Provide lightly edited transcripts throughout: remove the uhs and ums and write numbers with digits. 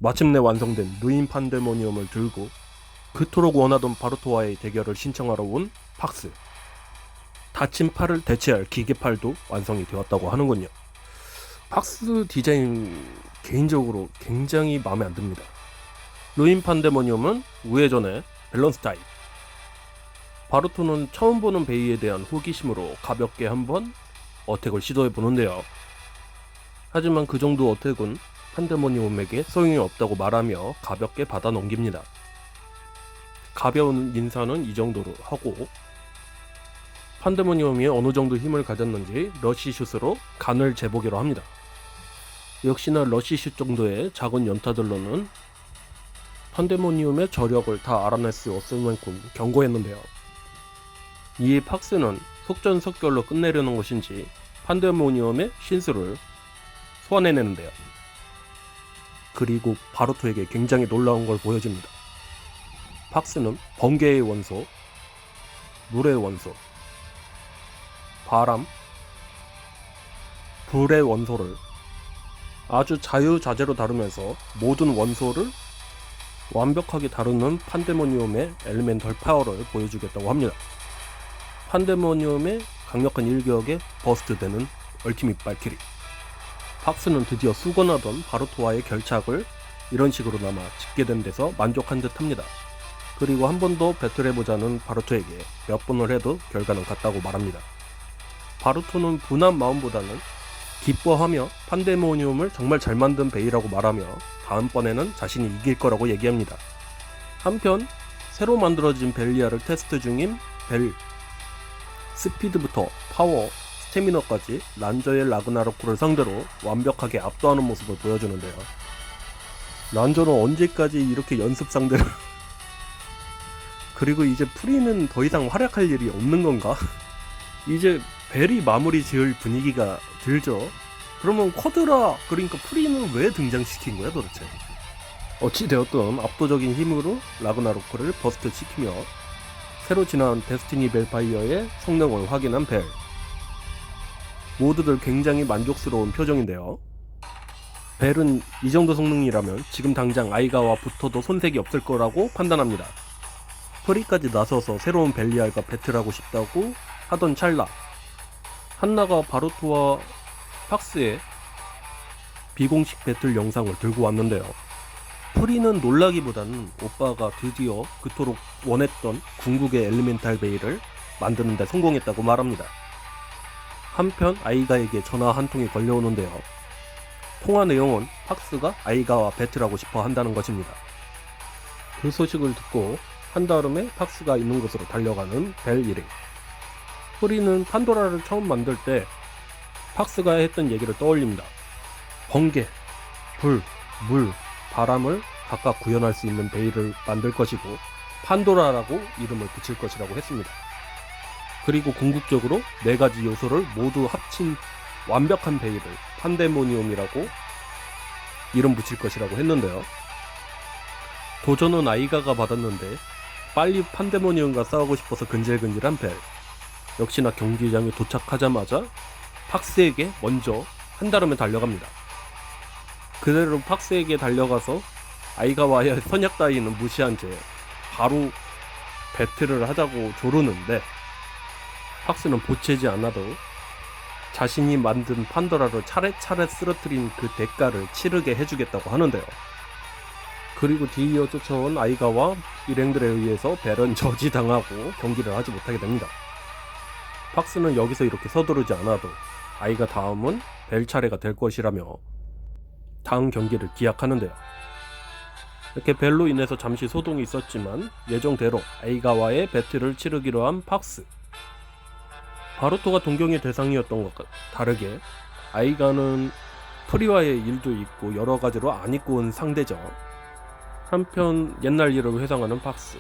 마침내 완성된 루인 판데모니움을 들고 그토록 원하던 바루토와의 대결을 신청하러 온 팍스. 다친 팔을 대체할 기계팔도 완성이 되었다고 하는군요. 팍스 디자인 개인적으로 굉장히 마음에 안 듭니다. 루인 판데모니움은 우회전의 밸런스 타입. 바루토는 처음 보는 베이에 대한 호기심으로 가볍게 한번 어택을 시도해 보는데요. 하지만 그 정도 어택은 판데모니움에게 소용이 없다고 말하며 가볍게 받아 넘깁니다. 가벼운 인사는 이 정도로 하고 판데모니움이 어느 정도 힘을 가졌는지 러쉬슛으로 간을 재보기로 합니다. 역시나 러쉬슛 정도의 작은 연타들로는 판데모니움의 저력을 다 알아낼 수 없을 만큼 견고했는데요. 이에 팍스는 속전속결로 끝내려는 것인지 판데모니움의 신수를 소환해내는데요. 그리고 바루토에게 굉장히 놀라운 걸 보여줍니다. 팍스는 번개의 원소, 물의 원소, 바람, 불의 원소를 아주 자유자재로 다루면서 모든 원소를 완벽하게 다루는 판데모니움의 엘리멘털 파워를 보여주겠다고 합니다. 판데모니움의 강력한 일격에 버스트되는 얼티밋 발키리. 팍스는 드디어 수건하던 바루토와의 결착을 이런 식으로나마 짓게 된 데서 만족한 듯 합니다. 그리고 한 번 더 배틀해보자는 바루토에게 몇 번을 해도 결과는 같다고 말합니다. 바루토는 분한 마음보다는 기뻐하며 판데모니움을 정말 잘 만든 베이라고 말하며 다음번에는 자신이 이길 거라고 얘기합니다. 한편 새로 만들어진 벨리아를 테스트 중인 벨, 스피드부터 파워, 스태미너까지 란저의 라그나로크를 상대로 완벽하게 압도하는 모습을 보여주는데요. 란저는 언제까지 이렇게 연습 상대를 그리고 이제 프리는 더 이상 활약할 일이 없는 건가? 이제 벨이 마무리 지을 분위기가 들죠. 그러면 쿼드라, 그러니까 프리는 왜 등장시킨 거야 도대체? 어찌되었든 압도적인 힘으로 라그나로크를 버스트 시키며 새로 진화한 데스티니 벨파이어의 성능을 확인한 벨. 모두들 굉장히 만족스러운 표정인데요. 벨은 이 정도 성능이라면 지금 당장 아이가와 붙어도 손색이 없을 거라고 판단합니다. 프리까지 나서서 새로운 벨리알과 배틀하고 싶다고 하던 찰나 한나가 바루토와 팍스의 비공식 배틀 영상을 들고 왔는데요. 프리는 놀라기보다는 오빠가 드디어 그토록 원했던 궁극의 엘리멘탈 베이를 만드는 데 성공했다고 말합니다. 한편 아이가에게 전화 한 통이 걸려오는데요. 통화 내용은 팍스가 아이가와 배틀하고 싶어 한다는 것입니다. 그 소식을 듣고 한다름에 팍스가 있는 곳으로 달려가는 벨 일행. 프리는 판도라를 처음 만들 때 팍스가 했던 얘기를 떠올립니다. 번개, 불, 물, 바람을 각각 구현할 수 있는 베일을 만들 것이고 판도라라고 이름을 붙일 것이라고 했습니다. 그리고 궁극적으로 4가지 요소를 모두 합친 완벽한 베일을 판데모니움이라고 이름 붙일 것이라고 했는데요. 도전은 아이가가 받았는데 빨리 판데모니움과 싸우고 싶어서 근질근질한 벨. 역시나 경기장에 도착하자마자 팍스에게 먼저 한다름에 달려갑니다. 그대로 팍스에게 달려가서 아이가와의 선약 따위는 무시한 채 바로 배틀을 하자고 조르는데 팍스는 보채지 않아도 자신이 만든 판도라를 차례차례 쓰러뜨린 그 대가를 치르게 해주겠다고 하는데요. 그리고 뒤이어 쫓아온 아이가와 일행들에 의해서 벨은 저지당하고 경기를 하지 못하게 됩니다. 팍스는 여기서 이렇게 서두르지 않아도 아이가 다음은 벨 차례가 될 것이라며 다음 경기를 기약하는데요. 이렇게 벨로 인해서 잠시 소동이 있었지만 예정대로 아이가와의 배틀을 치르기로 한 팍스. 바루토가 동경의 대상이었던 것과 다르게 아이가는 프리와의 일도 있고 여러가지로 안 입고 온 상대죠. 한편 옛날 일을 회상하는 팍스.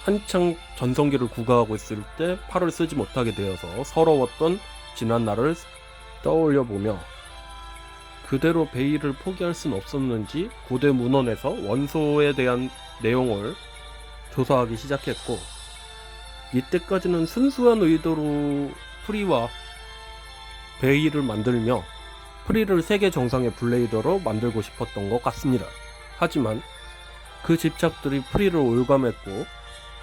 한창 전성기를 구가하고 있을 때 팔을 쓰지 못하게 되어서 서러웠던 지난 날을 떠올려보며 그대로 베일을 포기할 순 없었는지 고대 문헌에서 원소에 대한 내용을 조사하기 시작했고 이때까지는 순수한 의도로 프리와 베일을 만들며 프리를 세계 정상의 블레이더로 만들고 싶었던 것 같습니다. 하지만 그 집착들이 프리를 올감했고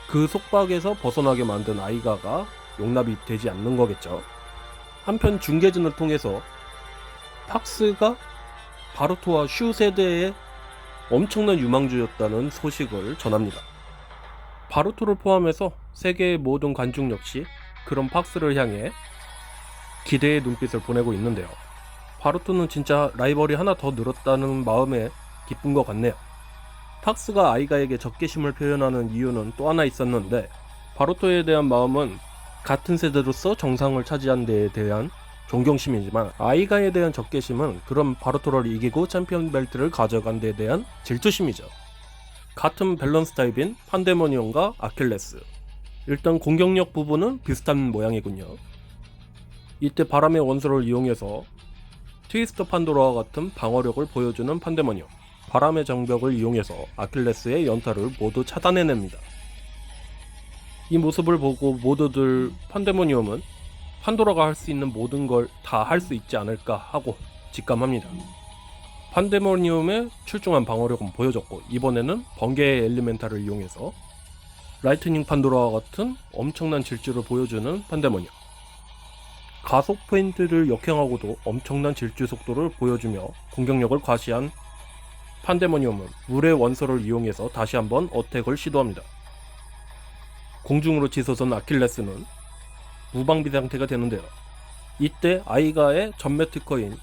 그 속박에서 벗어나게 만든 아이가가 용납이 되지 않는 거겠죠. 한편 중계진을 통해서 팍스가 바루토와 슈 세대의 엄청난 유망주였다는 소식을 전합니다. 바루토를 포함해서 세계의 모든 관중 역시 그런 팍스를 향해 기대의 눈빛을 보내고 있는데요. 바루토는 진짜 라이벌이 하나 더 늘었다는 마음에 기쁜 것 같네요. 팍스가 아이가에게 적개심을 표현하는 이유는 또 하나 있었는데, 바루토에 대한 마음은 같은 세대로서 정상을 차지한 데에 대한 존경심이지만 아이가에 대한 적개심은 그런 바루토를 이기고 챔피언 벨트를 가져간 데에 대한 질투심이죠. 같은 밸런스 타입인 판데모니온과 아킬레스, 일단 공격력 부분은 비슷한 모양이군요. 이때 바람의 원소를 이용해서 트위스터 판도라와 같은 방어력을 보여주는 판데모니온, 바람의 장벽을 이용해서 아킬레스의 연타를 모두 차단해냅니다. 이 모습을 보고 모두들 판데모니엄은 판도라가 할 수 있는 모든 걸 다 할 수 있지 않을까 하고 직감합니다. 판데모니엄의 출중한 방어력은 보여줬고, 이번에는 번개의 엘리멘탈을 이용해서 라이트닝 판도라와 같은 엄청난 질주를 보여주는 판데모니엄, 가속 포인트를 역행하고도 엄청난 질주 속도를 보여주며 공격력을 과시한 판데모니엄은 물의 원소를 이용해서 다시 한번 어택을 시도합니다. 공중으로 치솟은 아킬레스는 무방비 상태가 되는데요. 이때 아이가의 전매 특허인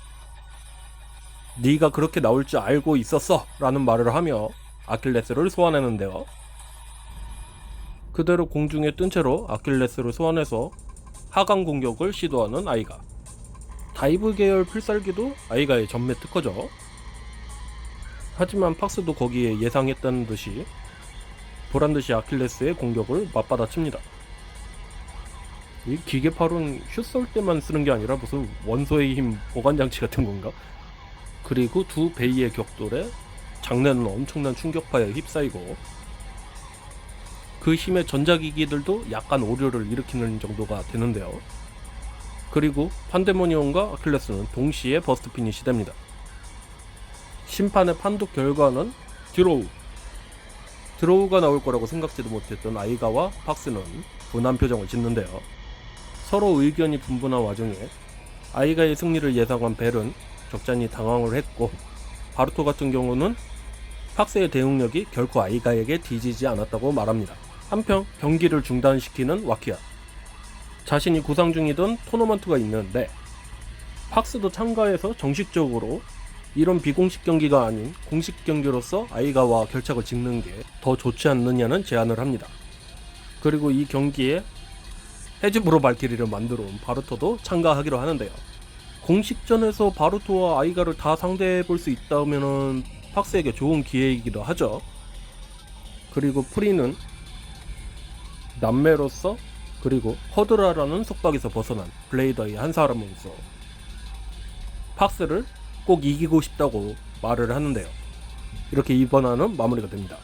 네가 그렇게 나올 줄 알고 있었어 라는 말을 하며 아킬레스를 소환하는데요. 그대로 공중에 뜬 채로 아킬레스를 소환해서 하강 공격을 시도하는 아이가. 다이브 계열 필살기도 아이가의 전매 특허죠. 하지만 팍스도 거기에 예상했다는 듯이 보란듯이 아킬레스의 공격을 맞받아칩니다. 이 기계팔은 슛 쏠 때만 쓰는 게 아니라 무슨 원소의 힘 보관장치 같은 건가? 그리고 두 베이의 격돌에 장내는 엄청난 충격파에 휩싸이고 그 힘의 전자기기들도 약간 오류를 일으키는 정도가 되는데요. 그리고 판데모니온과 아킬레스는 동시에 버스트 피니시 됩니다. 심판의 판독 결과는 드로우가 나올 거라고 생각지도 못했던 아이가와 팍스는 분한 표정을 짓는데요. 서로 의견이 분분한 와중에 아이가의 승리를 예상한 벨은 적잖이 당황을 했고, 바루토 같은 경우는 팍스의 대응력이 결코 아이가에게 뒤지지 않았다고 말합니다. 한편 경기를 중단시키는 와키아, 자신이 구상 중이던 토너먼트가 있는데 팍스도 참가해서 정식적으로 이런 비공식 경기가 아닌 공식 경기로서 아이가와 결착을 짓는 게 더 좋지 않느냐는 제안을 합니다. 그리고 이 경기에 헤즈브로 발키리를 만들어 온 바루토도 참가하기로 하는데요. 공식전에서 바루토와 아이가를 다 상대해 볼 수 있다면 팍스에게 좋은 기회이기도 하죠. 그리고 프리는 남매로서 그리고 허드라라는 속박에서 벗어난 블레이더의 한 사람으로서 팍스를 꼭 이기고 싶다고 말을 하는데요. 이렇게 이번 화는 마무리가 됩니다.